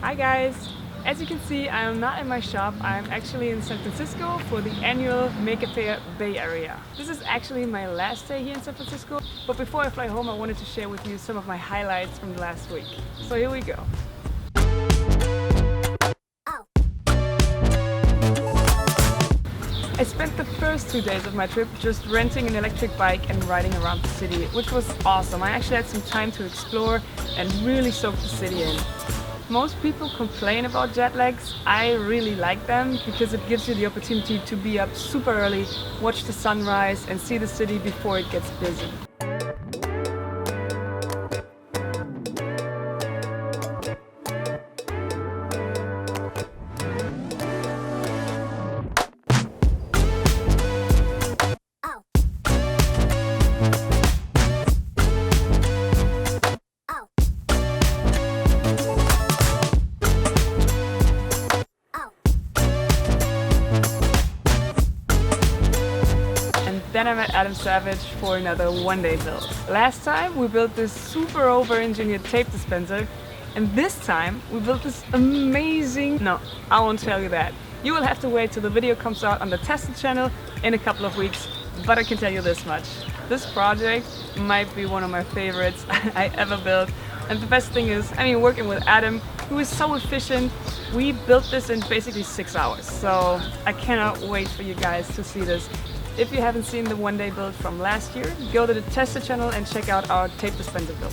Hi guys! As you can see, I am not in my shop. I'm actually in San Francisco for the annual Faire Bay Area. This is actually my last day here in San Francisco, but before I fly home I wanted to share with you some of my highlights from the last week. So here we go. I spent the first 2 days of my trip just renting an electric bike and riding around the city, which was awesome. I actually had some time to explore and really soak the city in. Most people complain about jet lags. I really like them because it gives you the opportunity to be up super early, watch the sunrise and see the city before it gets busy. Then I met Adam Savage for another one-day build. Last time we built this super over-engineered tape dispenser, and this time we built this amazing... No, I won't tell you that. You will have to wait till the video comes out on the tested channel in a couple of weeks, but I can tell you this much. This project might be one of my favorites I ever built, and the best thing is, working with Adam, who is so efficient. We built this in basically 6 hours, so I cannot wait for you guys to see this. If you haven't seen the one-day build from last year, go to the tested channel and check out our tape dispenser build.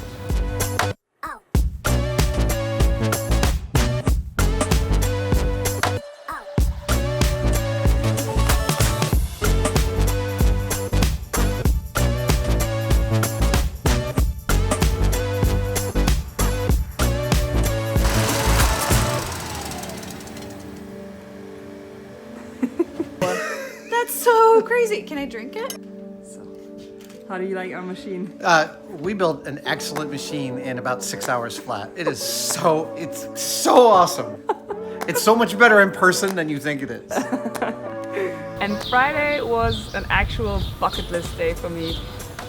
That's so crazy. Can I drink it? So, how do you like our machine? We built an excellent machine in about 6 hours flat. It's so awesome. It's so much better in person than you think it is. And Friday was an actual bucket list day for me.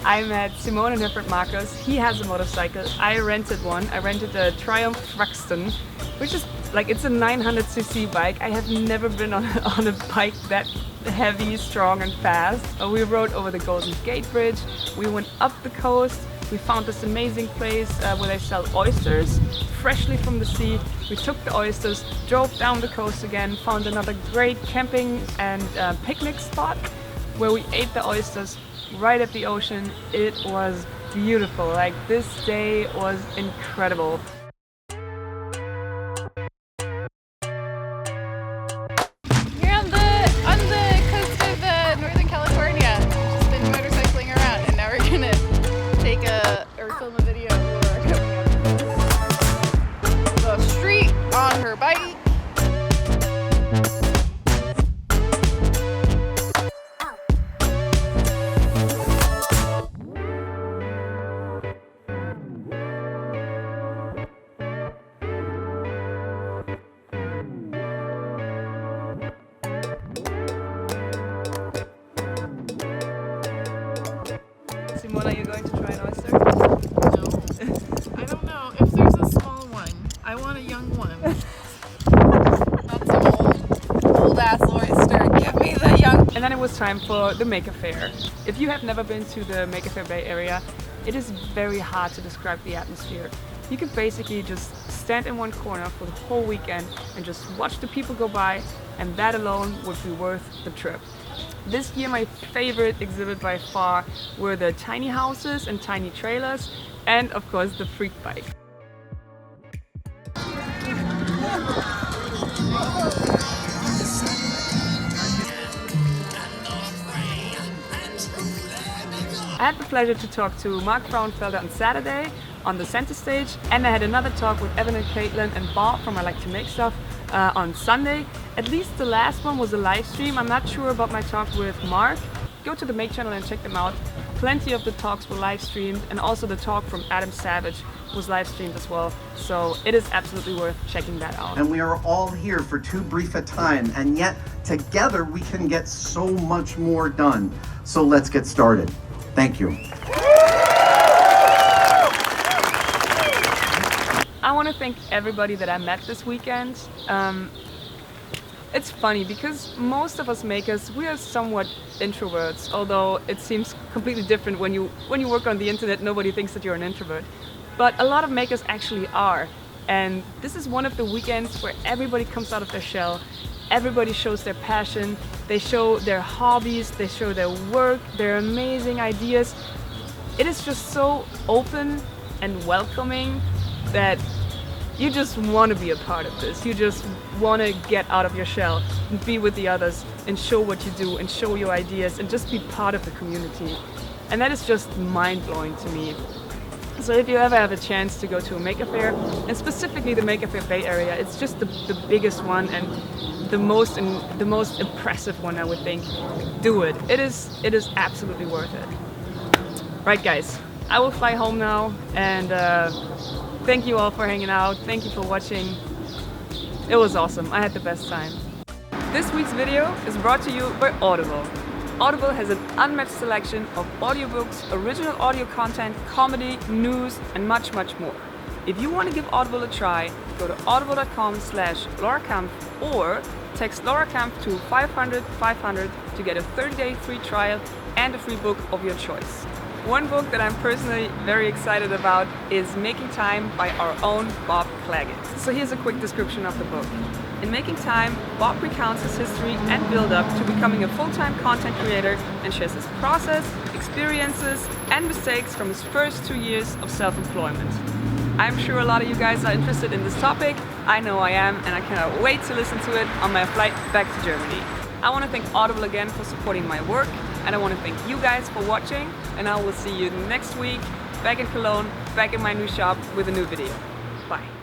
I met Simone and her friend Marcus. He has a motorcycle. I rented one. I rented a Triumph Thruxton, which is it's a 900cc bike. I have never been on a bike that heavy, strong and fast. We rode over the Golden Gate Bridge. We went up the coast. We found this amazing place where they sell oysters freshly from the sea. We took the oysters, drove down the coast again, found another great camping and picnic spot where we ate the oysters right at the ocean. It was beautiful. This day was incredible. Film a video for coming up the street on her bike. Simone, are you going to try an oyster? I don't know. If there's a small one, I want a young one. That's an old ass oyster. Give me the young. And then it was time for the Faire. If you have never been to the Faire Bay Area, it is very hard to describe the atmosphere. You can basically just stand in one corner for the whole weekend and just watch the people go by, and that alone would be worth the trip. This year my favorite exhibit by far were the tiny houses and tiny trailers, and of course the freak bike. I had the pleasure to talk to Mark Frauenfelder on Saturday on the center stage, and I had another talk with Evan and Caitlin and Bob from I Like to Make Stuff on Sunday. At least the last one was a live stream. I'm not sure about my talk with Mark. Go to the Make channel and check them out. Plenty of the talks were live streamed, and also the talk from Adam Savage was live streamed as well. So it is absolutely worth checking that out. And we are all here for too brief a time, and yet together we can get so much more done. So let's get started. Thank you. I want to thank everybody that I met this weekend. It's funny because most of us makers, we are somewhat introverts, although it seems completely different when you work on the internet. Nobody thinks that you're an introvert, but a lot of makers actually are. And this is one of the weekends where everybody comes out of their shell. Everybody shows their passion, they show their hobbies, they show their work, their amazing ideas. It is just so open and welcoming that you just want to be a part of this. You just want to get out of your shell and be with the others and show what you do and show your ideas and just be part of the community. And that is just mind-blowing to me. So if you ever have a chance to go to a Maker Faire, and specifically the Maker Faire Bay Area, it's just the biggest one and the most impressive one, I would think. Do it. It is absolutely worth it. Right, guys, I will fly home now, and thank you all for hanging out. Thank you for watching. It was awesome. I had the best time. This week's video is brought to you by Audible. Audible has an unmatched selection of audiobooks, original audio content, comedy, news, and much, much more. If you want to give Audible a try, go to audible.com/LauraKampf or text LauraKampf to 500 to get a 30-day free trial and a free book of your choice. One book that I'm personally very excited about is Making Time by our own Bob Claggett. So here's a quick description of the book. In Making Time, Bob recounts his history and build-up to becoming a full-time content creator and shares his process, experiences, and mistakes from his first 2 years of self-employment. I'm sure a lot of you guys are interested in this topic. I know I am, and I cannot wait to listen to it on my flight back to Germany. I want to thank Audible again for supporting my work, and I want to thank you guys for watching, and I will see you next week back in Cologne, back in my new shop with a new video. Bye.